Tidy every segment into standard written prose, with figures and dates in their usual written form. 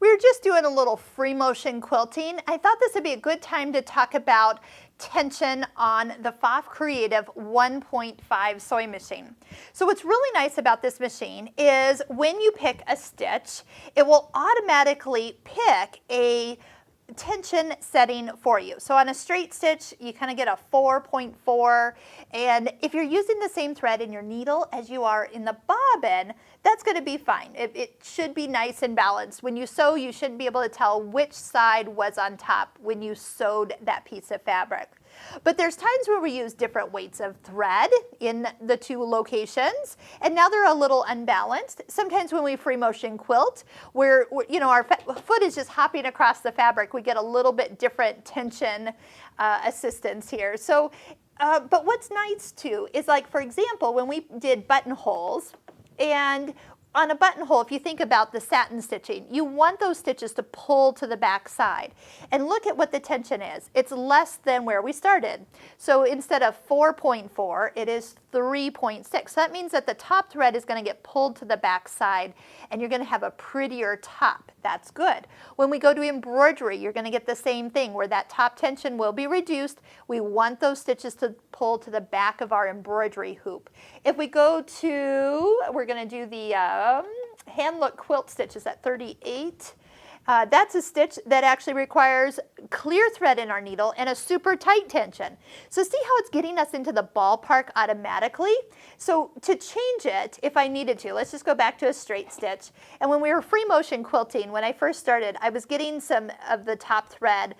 We were just doing a little free motion quilting. I thought this would be a good time to talk about tension on the Pfaff Creative 1.5 sewing machine. So what's really nice about this machine is when you pick a stitch, it will automatically pick a tension setting for you. So on a straight stitch, you kind of get a 4.4, and if you're using the same thread in your needle as you are in the bobbin, that's going to be fine. It should be nice and balanced. When you sew, you shouldn't be able to tell which side was on top when you sewed that piece of fabric. But there's times where we use different weights of thread in the two locations, and now they're a little unbalanced. Sometimes when we free motion quilt, where our foot is just hopping across the fabric, we get a little bit different tension assistance here. So, but what's nice too is, like, for example, when we did buttonholes, and on a buttonhole, if you think about the satin stitching, you want those stitches to pull to the back side. And look at what the tension is. It's less than where we started. So instead of 4.4, it is 3.6. So that means that the top thread is going to get pulled to the back side, and you're going to have a prettier top. That's good. When we go to embroidery, you're going to get the same thing, where that top tension will be reduced. We want those stitches to pull to the back of our embroidery hoop. If we go to, we're going to do the hand look quilt stitches at 38. That's a stitch that actually requires clear thread in our needle and a super tight tension. So see how it's getting us into the ballpark automatically? So to change it, if I needed to, let's just go back to a straight stitch. And when we were free motion quilting, when I first started, I was getting some of the top thread,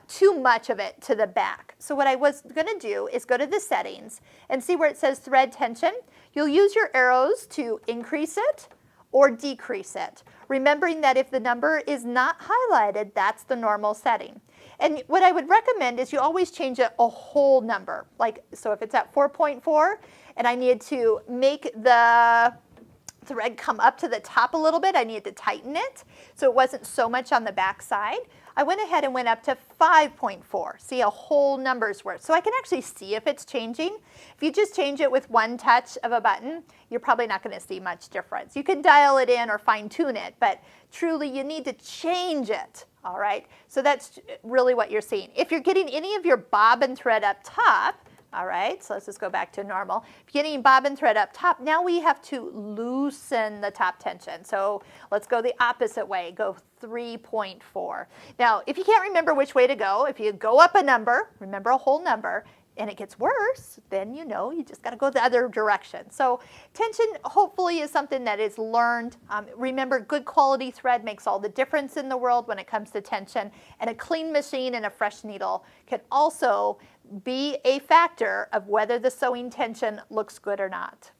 too much of it to the back. So what I was going to do is go to the settings and see where it says thread tension. You'll use your arrows to increase it or decrease it, remembering that if the number is not highlighted, that's the normal setting. And what I would recommend is you always change it a whole number. Like, so if it's at 4.4 and I need to make the thread come up to the top a little bit, I needed to tighten it so it wasn't so much on the back side, I went ahead and went up to 5.4. See, a whole number's worth. So I can actually see if it's changing. If you just change it with one touch of a button, you're probably not going to see much difference. You can dial it in or fine tune it, but truly you need to change it. All right, so that's really what you're seeing. If you're getting any of your bobbin thread up top, all right, so let's just go back to normal. If you're getting bobbin thread up top, now we have to loosen the top tension. So let's go the opposite way, go 3.4. Now, if you can't remember which way to go, if you go up a number, remember a whole number, and it gets worse, then you just got to go the other direction. So tension hopefully is something that is learned. Remember, good quality thread makes all the difference in the world when it comes to tension, and a clean machine and a fresh needle can also be a factor of whether the sewing tension looks good or not.